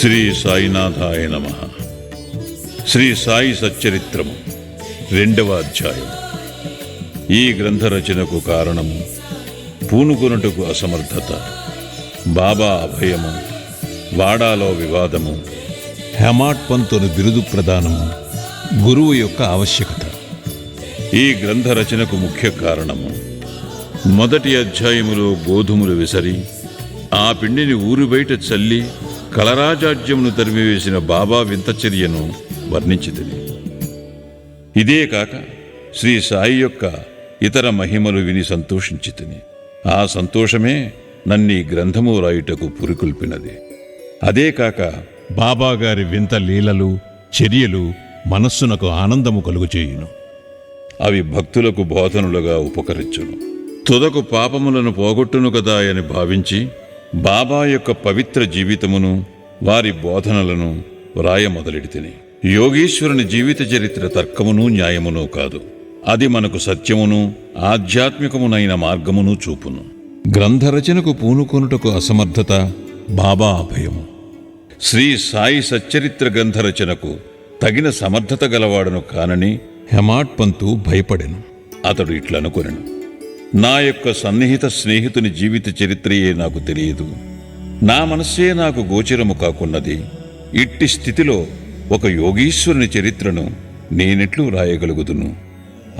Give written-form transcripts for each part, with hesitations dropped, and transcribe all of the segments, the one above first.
శ్రీ సాయినాథాయ నమః. శ్రీ సాయి సచ్చరిత్రము 2వ అధ్యాయం. ఈ గ్రంథ రచనకు కారణము పూనుకొనుటకు అసమర్థత, బాబా అభయము, వాడాలో వివాదము, హెమాట్ పంతును బిరుదు ప్రదానము, గురువు యొక్క ఆవశ్యకత. ఈ గ్రంథ రచనకు ముఖ్య కారణము మొదటి అధ్యాయములో గోధుమలు విసరి ఆ పిండిని ఊరు బయట చల్లి కలరాజాడ్యమును తరిమివేసిన బాబా వింతచర్యను వర్ణించితిని. ఇదే కాక శ్రీ సాయి యొక్క ఇతర మహిమలు విని సంతోషించితిని. ఆ సంతోషమే నన్నీ గ్రంథము రాయుటకు పురికొల్పినది. అదే కాక బాబాగారి వింత లీలలు, చర్యలు మనస్సునకు ఆనందము కలుగుచేయును. అవి భక్తులకు బోధనులుగా ఉపకరించును. తుదకు పాపములను పోగొట్టును కదా అని భావించి బాబా యొక్క పవిత్ర జీవితమును, వారి బోధనలను వ్రాయ మొదలెడితిని. యోగీశ్వరుని జీవిత చరిత్ర తర్కమును న్యాయమును కాదు, అది మనకు సత్యమును ఆధ్యాత్మికమునైన మార్గమును చూపును. గ్రంథరచనకు పూనుకొనుటకు అసమర్థత, బాబా అభయము. శ్రీ సాయి సచ్చరిత్ర గ్రంథ రచనకు తగిన సమర్థత గలవాడను కానని హెమాట్ పంతు భయపడెను. అతడు ఇట్లనుకొనెను: నా యొక్క సన్నిహిత స్నేహితుని జీవిత చరిత్రయే నాకు తెలియదు, నా మనస్సే నాకు గోచరము కాకున్నది. ఇట్టి స్థితిలో ఒక యోగీశ్వరుని చరిత్రను నేనెట్లు రాయగలుగుదును?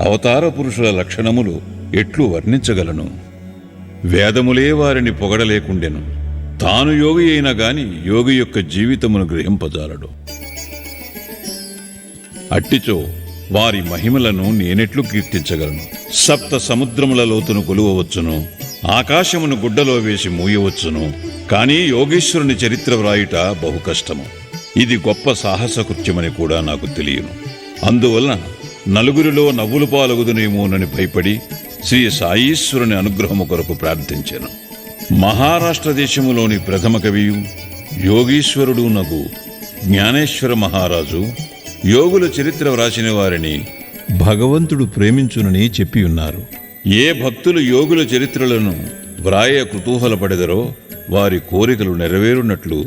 అవతార పురుషుల లక్షణములు ఎట్లు వర్ణించగలను? వేదములే వారిని పొగడలేకుండెను. తాను యోగి అయినా గాని యోగి యొక్క జీవితమును గ్రహింపజాలడు. అట్టిచో వారి మహిమలను నేనెట్లు కీర్తించగలను? సప్త సముద్రముల లోతును కొలువవచ్చును, ఆకాశమును గుడ్డలో వేసి మూయవచ్చును, కానీ యోగీశ్వరుని చరిత్ర వ్రాయుట బహు కష్టము. ఇది గొప్ప సాహసకృత్యమని కూడా నాకు తెలియను. అందువలన నలుగురిలో నవ్వులు పాలగుదునేమోనని భయపడి శ్రీ సాయీశ్వరుని అనుగ్రహము కొరకు ప్రార్థించాను. మహారాష్ట్ర దేశములోని ప్రథమ కవియు యోగీశ్వరుడు నగు జ్ఞానేశ్వర మహారాజు యోగుల చరిత్ర వ్రాసిన వారిని భగవంతుడు ప్రేమించునని చెప్పియున్నారు. ఏ భక్తులు యోగుల చరిత్రలను వ్రాయ కుతూహలపడెదరో వారి కోరికలు నెరవేరునట్లు,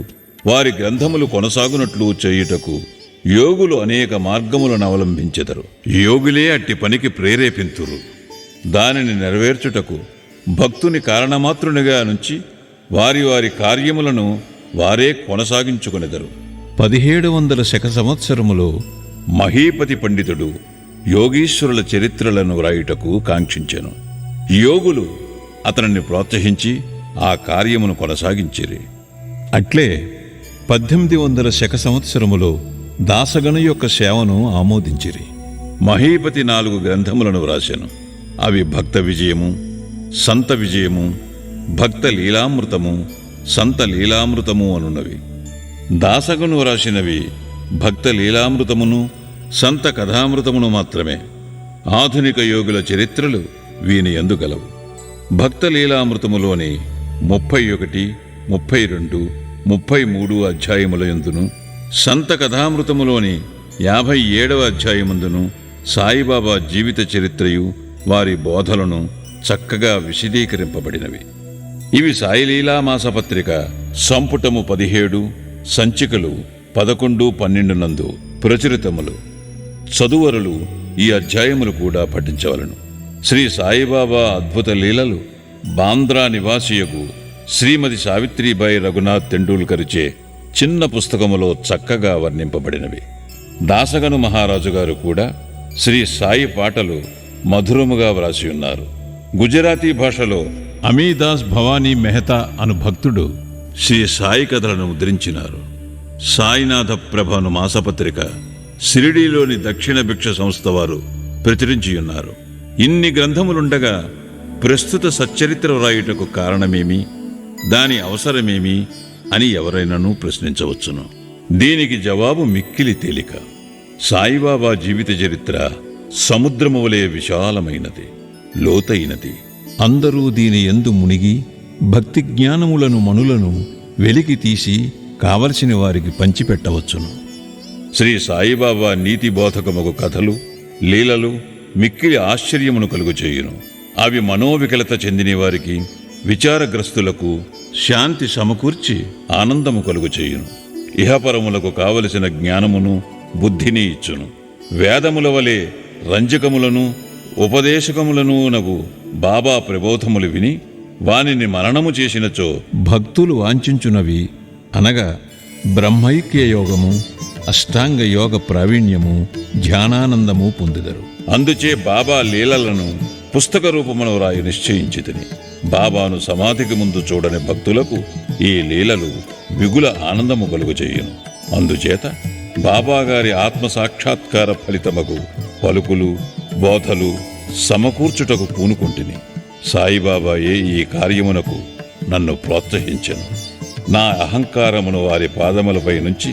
వారి గ్రంథములు కొనసాగునట్లు చేయుటకు యోగులు అనేక మార్గములను అవలంబించెదరు. యోగులే అట్టి పనికి ప్రేరేపింతురు. దానిని నెరవేర్చుటకు భక్తుని కారణమాత్రునిగా నుంచి వారి వారి కార్యములను వారే కొనసాగించుకొనెదరు. 1700 శక సంవత్సరములో మహీపతి పండితుడు యోగీశ్వరుల చరిత్రలను వ్రాయుటకు కాంక్షించెను. యోగులు అతనిని ప్రోత్సహించి ఆ కార్యమును కొనసాగించిరి. అట్లే 1800 శక సంవత్సరములో దాసగను యొక్క సేవను ఆమోదించిరి. మహీపతి 4 గ్రంథములను వ్రాసెను. అవి భక్త విజయము, సంత విజయము, భక్త లీలామృతము, సంత లీలామృతము అనున్నవి. దాసగను వ్రాసినవి భక్త లీలామృతమును, సంత కథామృతమును మాత్రమే. ఆధునిక యోగుల చరిత్రలు వీని యందు గలవు. భక్త లీలామృతములోని 31, 32, 33 అధ్యాయముల యందును, సంత కథామృతములోని 57వ అధ్యాయమందును సాయిబాబా జీవిత చరిత్రయు వారి బోధలను చక్కగా విశదీకరింపబడినవి. ఇవి సాయిలీలా మాసపత్రిక సంపుటము 17, సంచికలు 11, 12 నందు ప్రచురితములు. చదువరులు ఈ అధ్యాయములు కూడా పఠించవలను. శ్రీ సాయిబాబా అద్భుత లీలలు బాంద్రా నివాసియకు శ్రీమతి సావిత్రిబాయి రఘునాథ్ తెండూల్కర్చే చిన్న పుస్తకములో చక్కగా వర్ణింపబడినవి. దాసగను మహారాజు గారు కూడా శ్రీ సాయి పాటలు మధురముగా వ్రాసి ఉన్నారు. గుజరాతీ భాషలో అమీదాస్ భవానీ మెహతా అను భక్తుడు శ్రీ సాయి కథలను ముద్రించినారు. సాయినాథ ప్రభను మాసపత్రిక షిరిడీలోని దక్షిణ భిక్ష సంస్థ వారు ప్రచురించియున్నారు. ఇన్ని గ్రంథములుండగా ప్రస్తుత సచ్చరిత్ర వ్రాయుటకు కారణమేమి, దాని అవసరమేమి అని ఎవరైనాను ప్రశ్నించవచ్చును. దీనికి జవాబు మిక్కిలి తేలిక. సాయిబాబా జీవిత చరిత్ర సముద్రము వలె విశాలమైనది, లోతైనది. అందరూ దీని యందు మునిగి భక్తి జ్ఞానములను మనులను వెలికి తీసి కావలసిన వారికి పంచిపెట్టవచ్చును. శ్రీ సాయిబాబా నీతి బోధకముగు కథలు, లీలలు మిక్కిలి ఆశ్చర్యమును కలుగుచేయును. అవి మనోవికలత చెందిన వారికి, విచారగ్రస్తులకు శాంతి సమకూర్చి ఆనందము కలుగుచేయును. ఇహపరములకు కావలసిన జ్ఞానమును బుద్ధిని ఇచ్చును. వేదముల వలె రంజకములను ఉపదేశకములను నగు బాబా ప్రబోధములు విని వానిని మననము చేసినచో భక్తులు వాంఛించునవి అనగా బ్రహ్మైక్య యోగము, అష్టాంగ యోగ ప్రావీణ్యము, ధ్యానానందము పొందుదరు. అందుచే బాబా లీలలను పుస్తక రూపమును రాయి నిశ్చయించితిని. బాబాను సమాధికి ముందు చూడని భక్తులకు ఈ లీలలు మిగుల ఆనందము కలుగజేయును. అందుచేత బాబాగారి ఆత్మసాక్షాత్కార ఫలితమగు పలుకులు, బోధలు సమకూర్చుటకు పూనుకుంటుని. సాయిబాబాయే ఈ కార్యమునకు నన్ను ప్రోత్సహించెను. నా అహంకారమును వారి పాదములపై నుంచి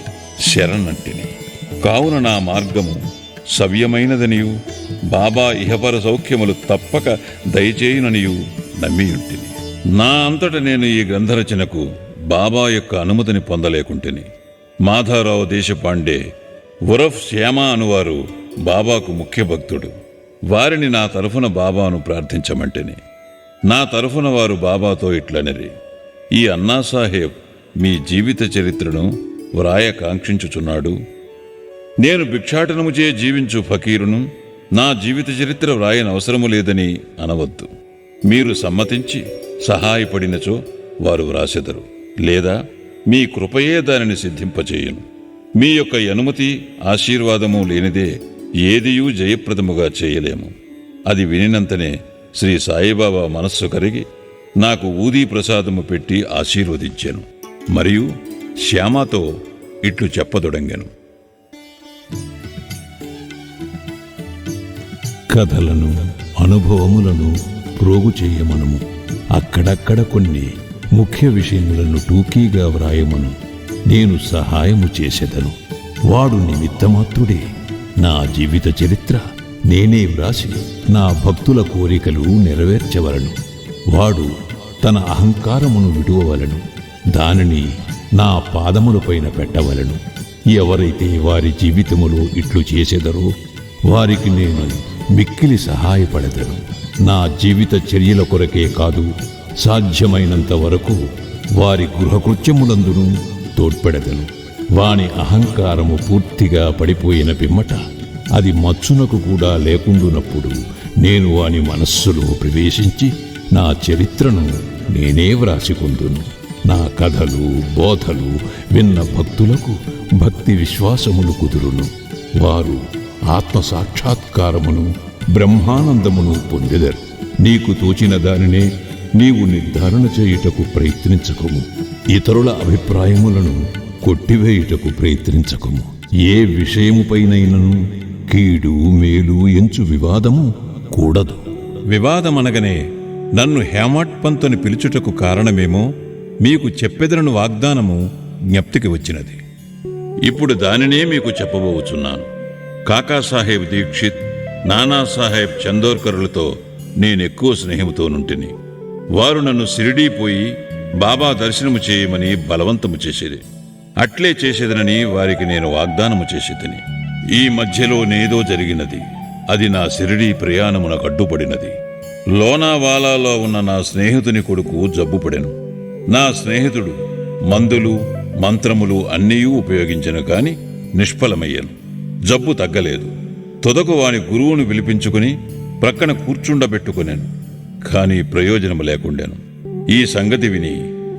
శరణంటిని. కావున నా మార్గము సవ్యమైనదనియు బాబా ఇహపర సౌఖ్యములు తప్పక దయచేయుననియు నమ్మియుంటిని. నా అంతట నేను ఈ గ్రంథరచనకు బాబా యొక్క అనుమతిని పొందలేకుంటిని. మాధవరావు దేశపాండే ఉరఫ్ శ్యామ అనువారు బాబాకు ముఖ్య భక్తుడు. వారిని నా తరఫున బాబాను ప్రార్థించమంటిని. నా తరఫున వారు బాబాతో ఇట్లనిరి: ఈ అన్నాసాహెబ్ మీ జీవిత చరిత్రను వ్రాయ కాంక్షించుచున్నాడు. నేను భిక్షాటనముచే జీవించు ఫకీరును, నా జీవిత చరిత్ర వ్రాయనవసరము లేదని అనవద్దు. మీరు సమ్మతించి సహాయపడినచో వారు వ్రాసెదరు, లేదా మీ కృపయే దానిని సిద్ధింపచేయును. మీ యొక్క అనుమతి ఆశీర్వాదము లేనిదే ఏదియూ జయప్రదముగా చేయలేము. అది వినినంతనే శ్రీ సాయిబాబా మనస్సు కరిగి నాకు ఊదీ ప్రసాదము పెట్టి ఆశీర్వదించాను. మరియు శ్యామతో ఇట్లు చెప్పదొడంగెను: కథలను, అనుభవములను ప్రోగు చేయమనము. అక్కడక్కడ కొన్ని ముఖ్య విషయములను టూకీగా వ్రాయమను. నేను సహాయము చేసేదను. వాడు నిమిత్తమాత్రుడే. నా జీవిత చరిత్ర నేనే వ్రాసి నా భక్తుల కోరికలు నెరవేర్చవలను. వాడు తన అహంకారమును విడువవలను. దానిని నా పాదములపైన పెట్టవలను. ఎవరైతే వారి జీవితములో ఇట్లు చేసేదరో వారికి నేను మిక్కిలి సహాయపడదను. నా జీవిత చర్యల కొరకే కాదు, సాధ్యమైనంత వరకు వారి గృహకృత్యములందును తోడ్పెడదను. వాని అహంకారము పూర్తిగా పడిపోయిన పిమ్మట, అది మచ్చునకు కూడా లేకుండునప్పుడు నేను వాని మనస్సులో ప్రవేశించి నా చరిత్రను నేనే వ్రాసికొందును. నా కథలు, బోధలు విన్న భక్తులకు భక్తి విశ్వాసములు కుదురును. వారు ఆత్మసాక్షాత్కారమును, బ్రహ్మానందమును పొందెదరు. నీకు తోచిన దానినే నీవు నిర్ధారణ చేయుటకు ప్రయత్నించకుము. ఇతరుల అభిప్రాయములను కొట్టివేయుటకు ప్రయత్నించకుము. ఏ విషయముపైనైనను కీడు మేలు ఎంచు వివాదము కూడదు. వివాదమనగనే నన్ను హేమాడ్ పంతుని పిలుచుటకు కారణమేమో మీకు చెప్పెదరను వాగ్దానము జ్ఞప్తికి వచ్చినది. ఇప్పుడు దానినే మీకు చెప్పబోచున్నాను. కాకాసాహెబ్ దీక్షిత్, నానాసాహెబ్ చందోర్కరులతో నేనెక్కువ స్నేహముతోనుంటిని. వారు నన్ను షిరిడీ పోయి బాబా దర్శనము చేయమని బలవంతము చేసేది. అట్లే చేసేదనని వారికి నేను వాగ్దానము చేసేదని. ఈ మధ్యలో నేదో జరిగినది. అది నా షిరిడీ ప్రయాణమునకు అడ్డుపడినది. లోనావాలాలో ఉన్న నా స్నేహితుని కొడుకు జబ్బుపడెను. నా స్నేహితుడు మందులు, మంత్రములు అన్నీయూ ఉపయోగించెను కాని నిష్ఫలమయ్యాను. జబ్బు తగ్గలేదు. తుదకు వాని గురువును పిలిపించుకుని ప్రక్కన కూర్చుండబెట్టుకున్నాను. కాని ప్రయోజనము లేకుండాను. ఈ సంగతి విని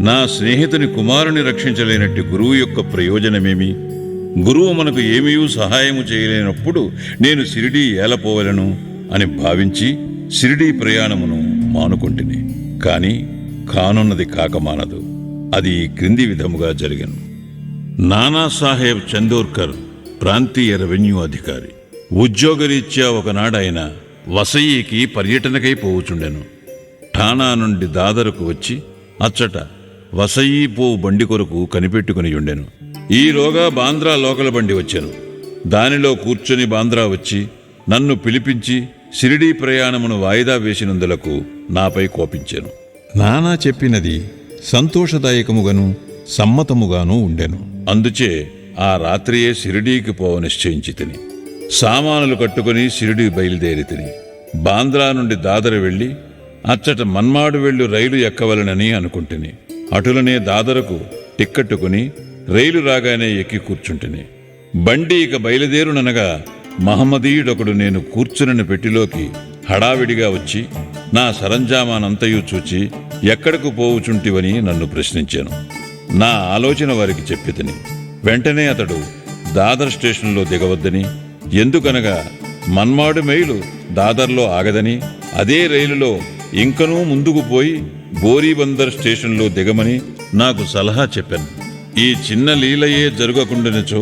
నా స్నేహితుని కుమారుని రక్షించలేనట్టి గురువు యొక్క ప్రయోజనమేమి? గురువు మనకు ఏమీ సహాయము చేయలేనప్పుడు నేను షిరిడీ ఏలపోవలను అని భావించి షిరిడీ ప్రయాణమును మానుకొంటిని. కాని కానున్నది కాకమానదు. అది ఈ క్రింది విధముగా జరిగెను. నానాసాహెబ్ చందోర్కర్ ప్రాంతీయ రెవెన్యూ అధికారి. ఉద్యోగరీత్యా ఒకనాడాయన వసయికి పర్యటనకై పోవుచుండెను. ఠాణా నుండి దాదరకు వచ్చి అచ్చట వసయి పోవు బండి కొరకు కనిపెట్టుకుని ఉండెను. ఈలోగా బాంద్రా లోకల బండి వచ్చెను. దానిలో కూర్చొని బాంద్రా వచ్చి నన్ను పిలిపించి షిరిడీ ప్రయాణమును వాయిదా వేసినందులకు నాపై కోపించెను. నానా చెప్పినది సంతోషదాయకముగాను సమ్మతముగాను ఉండెను. అందుచే ఆ రాత్రియే షిరిడీకి పోవ నిశ్చయించి సామానులు కట్టుకుని షిరిడీ బయలుదేరి తిని బాంద్రా నుండి దాదర వెళ్లి అచ్చట మన్మాడు వెళ్ళు రైలు ఎక్కవలనని అనుకుంటుని. అటులనే దాదరకు టిక్కట్టుకుని రైలు రాగానే ఎక్కి కూర్చుంటిని. బండి ఇక బయలుదేరుననగా మహమ్మదీయుడొకడు నేను కూర్చుని పెట్టిలోకి హడావిడిగా వచ్చి నా సరంజామానంతయు చూచి ఎక్కడకు పోవుచుంటివని నన్ను ప్రశ్నించాను. నా ఆలోచన వారికి చెప్పితిని. వెంటనే అతడు దాదర్ స్టేషన్లో దిగవద్దని, ఎందుకనగా మన్మాడు మైలు దాదర్లో ఆగదని, అదే రైలులో ఇంకనూ ముందుకు పోయి బోరీబందర్ స్టేషన్లో దిగమని నాకు సలహా చెప్పాను. ఈ చిన్న లీలయే జరగకుండానిచో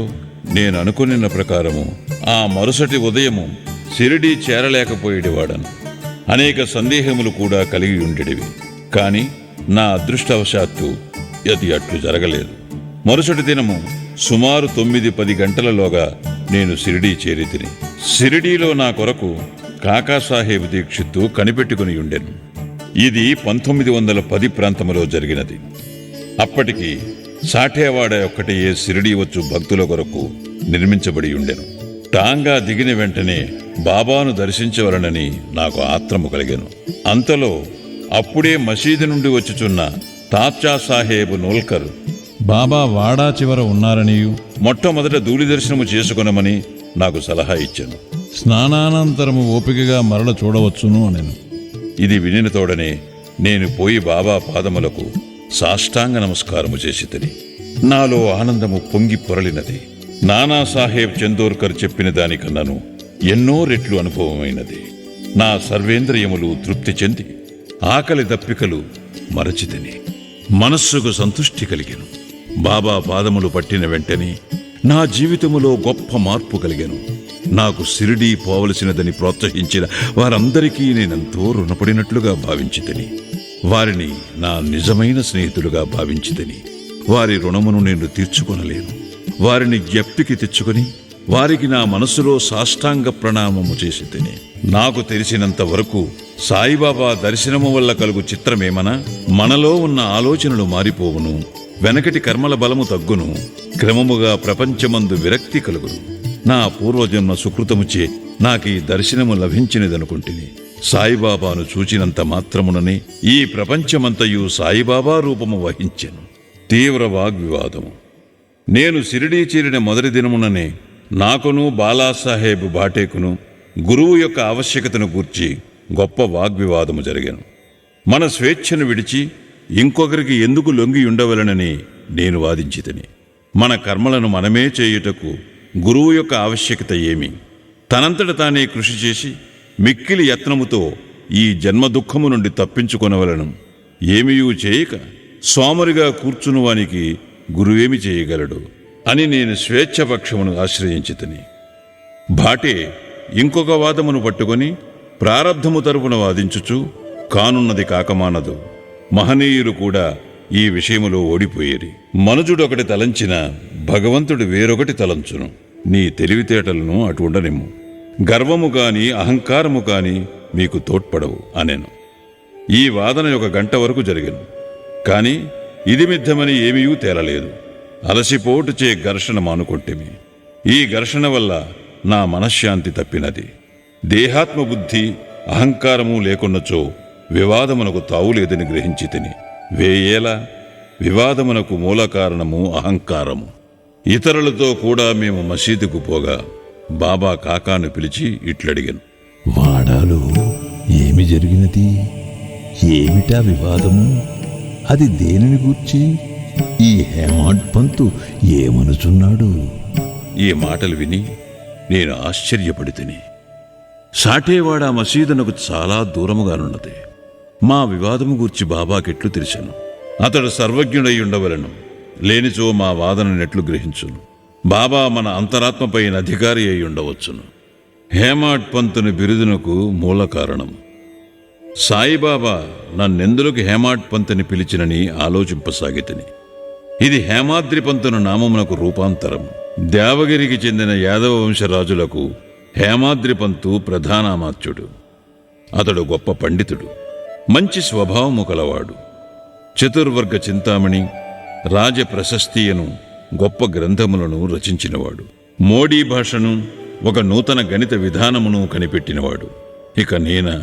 నేను అనుకున్న ప్రకారము ఆ మరుసటి ఉదయము షిరిడీ చేరలేకపోయేవాడను. అనేక సందేహములు కూడా కలిగి ఉండేవి. కాని నా అదృష్టవశాత్తు అది అట్లు జరగలేదు. మరుసటి దినము సుమారు 9-10 గంటలలోగా నేను షిరిడీ చేరితిని. షిరిడీలో నా కొరకు కాకాసాహెబ్ దీక్షిత్తు కనిపెట్టుకుని ఉండెను. ఇది 1910 ప్రాంతములో జరిగినది. అప్పటికి సాఠేవాడ ఒక్కటే షిరిడీ వచ్చు భక్తుల కొరకు నిర్మించబడి ఉండెను. టాంగా దిగిన వెంటనే బాబాను దర్శించవలనని నాకు ఆత్రము కలిగెను. అంతలో అప్పుడే మసీదు నుండి వచ్చుచున్న తాత్యా సాహేబ్ నోల్కర్ బాబా వాడా చివర ఉన్నారనియు మొట్టమొదట ధూళి దర్శనము చేసుకొనమని నాకు సలహా ఇచ్చాను. స్నానానంతరము ఓపికగా మరల చూడవచ్చును అనెను. ఇది వినిన తోడనే నేను పోయి బాబా పాదములకు సాష్టాంగ నమస్కారము చేసితిని. నాలో ఆనందము పొంగి పొరలినది. నానాసాహెబ్ చందోర్కర్ చెప్పిన దానికన్నాను ఎన్నో రెట్లు అనుభవమైనది. నా సర్వేంద్రియములు తృప్తి చెంది ఆకలి దప్పికలు మరచితిని. మనస్సుకు సంతుష్టి కలిగెను. బాబా పాదములు పట్టిన వెంటనే నా జీవితములో గొప్ప మార్పు కలిగెను. నాకు షిరిడీ పోవలసినదని ప్రోత్సహించిన వారందరికీ నేనెంతో రుణపడినట్లుగా భావించితిని. వారిని నా నిజమైన స్నేహితులుగా భావించితిని. వారి రుణమును నేను తీర్చుకొనలేను. వారిని జ్ఞప్తికి తెచ్చుకొని వారికి నా మనసులో సాష్టాంగ ప్రణామము చేసితిని. నాకు తెలిసినంత వరకు సాయిబాబా దర్శనము వల్ల కలుగు చిత్రమేమనా, మనలో ఉన్న ఆలోచనలు మారిపోవును, వెనకటి కర్మల బలము తగ్గును, క్రమముగా ప్రపంచమందు విరక్తి కలుగును. నా పూర్వజన్మ సుకృతముచే నాకీ దర్శనము లభించినదనుకుంటుని. సాయిబాబాను చూచినంత మాత్రముననే ఈ ప్రపంచమంతయు సాయిబాబా రూపము వహించెను. తీవ్ర వాగ్వివాదము. నేను షిరిడీ చేరిన మొదటి దినముననే నాకును బాలాసాహెబ్ భాటేకును గురువు యొక్క ఆవశ్యకతను గూర్చి గొప్ప వాగ్వివాదము జరిగాను. మన స్వేచ్ఛను విడిచి ఇంకొకరికి ఎందుకు లొంగి ఉండవలనని నేను వాదించితిని. మన కర్మలను మనమే చేయుటకు గురువు యొక్క ఆవశ్యకత ఏమి? తనంతట తానే కృషి చేసి మిక్కిలి యత్నముతో ఈ జన్మ దుఃఖము నుండి తప్పించుకొనవలను. ఏమీయూ చేయక సోమరిగా కూర్చునువానికి గురువేమి చేయగలడు అని నేను స్వేచ్ఛపక్షమును ఆశ్రయించితిని. భాటే ఇంకొక వాదమును పట్టుకొని ప్రారబ్ధము తరపున వాదించుచు కానున్నది కాకమానదు. మహనీయులు కూడా ఈ విషయములో ఓడిపోయేరి. మనుజుడొకటి తలంచిన భగవంతుడు వేరొకటి తలంచును. నీ తెలివితేటలను అటు ఉండనిమ్ము. గర్వము కాని అహంకారము కాని మీకు తోడ్పడవు అనెను. ఈ వాదన 1 గంట వరకు జరిగెను. కాని ఇది మిథ్యమని ఏమీయూ తేలలేదు. అలసిపోటుచే ఘర్షణ మానుకొంటిమి. ఈ ఘర్షణ వల్ల నా మనశ్శాంతి తప్పినది. దేహాత్మబుద్ధి అహంకారము లేకున్నచో వివాదమునకు తావులేదని గ్రహించితిని. వేయేలా వివాదమునకు మూల కారణము అహంకారము. ఇతరులతో కూడా మేము మసీదుకు పోగా బాబా కాకాను పిలిచి ఇట్లడిగాను. వాడాలో ఏమి జరిగినది? ఏమిటా వివాదము? అది దేనిని గూర్చి? ఈ హేమాడ్ పంతు ఏమనుచున్నాడు? ఈ మాటలు విని నేను ఆశ్చర్యపడితిని. సాఠేవాడ మసీదునకు చాలా దూరముగానున్నది. మా వివాదము గూర్చి బాబాకెట్లు తెలిసెను. అతడు సర్వజ్ఞుడై ఉండవలను, లేనిచో మా వాదననెట్లు గ్రహించును. బాబా మన అంతరాత్మపైన అధికారి అయి ఉండవచ్చును. హేమాడ్ పంతుని బిరుదునకు మూల కారణం సాయిబాబా నన్నెందులకు హేమాడ్ పంతుని పిలిచినని ఆలోచింపసాగితిని. ఇది హేమాద్రి పంతును నామమునకు రూపాంతరం. దేవగిరికి చెందిన యాదవ వంశరాజులకు హేమాద్రి పంతు ప్రధానామాత్యుడు. అతడు గొప్ప పండితుడు, మంచి స్వభావము కలవాడు. చతుర్వర్గ చింతామణి, రాజ ప్రశస్తియను గొప్ప గ్రంథములను రచించినవాడు. మోడీ భాషను, ఒక నూతన గణిత విధానమును కనిపెట్టినవాడు. ఇక నేనా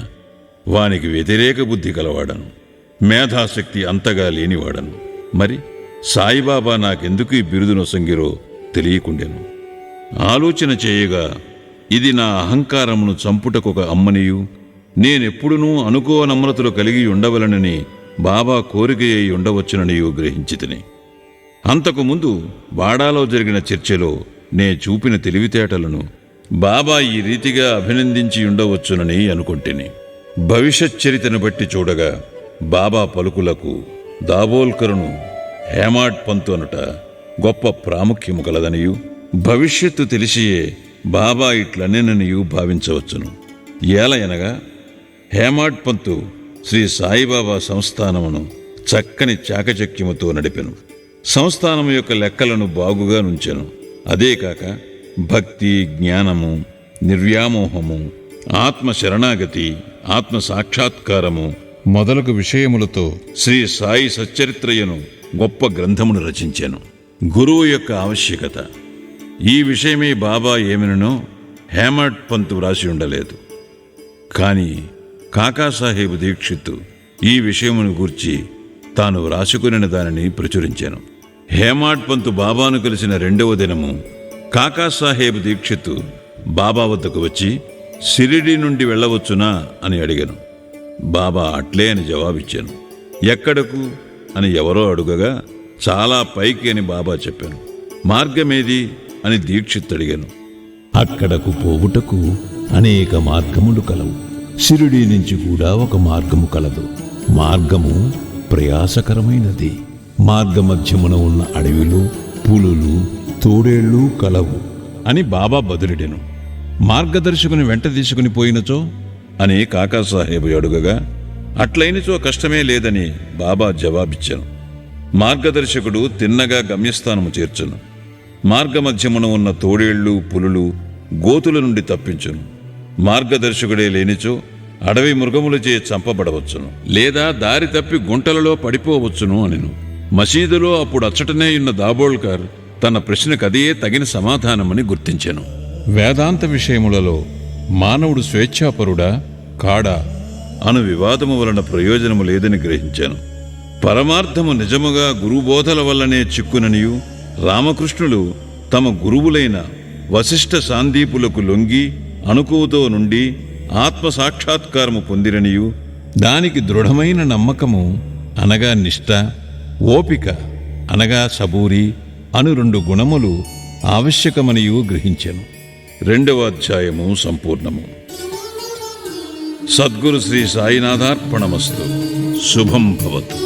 వానికి వ్యతిరేక బుద్ధి కలవాడను, మేధాశక్తి అంతగా లేనివాడను. మరి సాయిబాబా నాకెందుకు ఈ బిరుదు నొసంగిరో తెలియకుండెను. ఆలోచన చేయగా ఇది నా అహంకారమును చంపుటకొక అమ్మనియు నేనెప్పుడునూ అనుకోనమ్రతలు కలిగి ఉండవలనని బాబా కోరిక అయి ఉండవచ్చుననియు గ్రహించితిని. అంతకుముందు వాడాలో జరిగిన చర్చలో నే చూపిన తెలివితేటలను బాబా ఈ రీతిగా అభినందించి ఉండవచ్చునని అనుకుంటుని. భవిష్యత్ చరిత్రను బట్టి చూడగా బాబా పలుకులకు దాబోల్కరును హేమాడ్ పంతు అనుట గొప్ప ప్రాముఖ్యము కలదనియు భవిష్యత్తు తెలిసియే బాబా ఇట్లనేననియు భావించవచ్చును. ఏలయనగా హేమాడ్ పంతు శ్రీ సాయిబాబా సంస్థానమును చక్కని చాకచక్యముతో నడిపెను. సంస్థానము యొక్క లెక్కలను బాగుగా నుంచెను. అదే కాక భక్తి, జ్ఞానము, నిర్వ్యామోహము, ఆత్మ శరణాగతి, ఆత్మ సాక్షాత్కారము మొదలగు విషయములతో శ్రీ సాయి సచ్చరిత్రయను గొప్ప గ్రంథమును రచించెను. గురువు యొక్క ఆవశ్యకత ఈ విషయమే బాబా ఏమినో హేమాడ్ పంతు వ్రాసి ఉండలేదు. కాని కాకాసాహెబ్ దీక్షిత్ ఈ విషయమును గూర్చి తాను వ్రాసుకుని దానిని ప్రచురించాను. హేమాడ్ పంతు బాబాను కలిసిన 2వ దినము కాకాసాహెబ్ దీక్షిత్ బాబా వద్దకు వచ్చి షిరిడి నుండి వెళ్ళవచ్చునా అని అడిగాను. బాబా అట్లే అని జవాబిచ్చాను. ఎక్కడకు అని ఎవరో అడుగగా చాలా పైకి అని బాబా చెప్పాను. మార్గమేది అని దీక్షిత్ అడిగాను. అక్కడకు పోవుటకు అనేక మార్గములు కలవు. షిరిడీ నుంచి కూడా ఒక మార్గము కలదు. మార్గము ప్రయాసకరమైనది. మార్గమధ్యమున ఉన్న అడవిలో పులులు, తోడేళ్లు కలవు అని బాబా బదులిడెను. మార్గదర్శకుని వెంట తీసుకుని పోయినచో అని కాకాసాహెబ్ అడుగగా అట్లయినచో కష్టమే లేదని బాబా జవాబిచ్చాను. మార్గదర్శకుడు తిన్నగా గమ్యస్థానము చేర్చును. మార్గమధ్యమున ఉన్న తోడేళ్లు, పులులు గోతుల నుండి తప్పించును. మార్గదర్శకుడే లేనిచో అడవి మృగములచే చంపబడవచ్చును, లేదా దారి తప్పి గుంటలలో పడిపోవచ్చును అనెను. మసీదులో అప్పుడు అచ్చటనే ఉన్న దాబోల్కర్ తన ప్రశ్నకదే తగిన సమాధానమని గుర్తించెను. వేదాంత విషయములలో మానవుడు స్వేచ్ఛాపరుడా కాడా అను వివాదము వలన ప్రయోజనము లేదని గ్రహించాను. పరమార్థము నిజముగా గురుబోధల వల్లనే చిక్కుననియు రామకృష్ణులు తమ గురువులైన వశిష్ఠ సాందీపులకు లొంగి అనుకువతో నుండి ఆత్మసాక్షాత్కారము పొందిరనియు దానికి దృఢమైన నమ్మకము అనగా నిష్ఠ, ఓపిక అనగా సబూరి అను 2 గుణములు ఆవశ్యకమనియు గ్రహించెను. 2వ అధ్యాయము సంపూర్ణము. సద్గురు శ్రీ సాయినాథార్పణమస్తు. శుభం భవతు.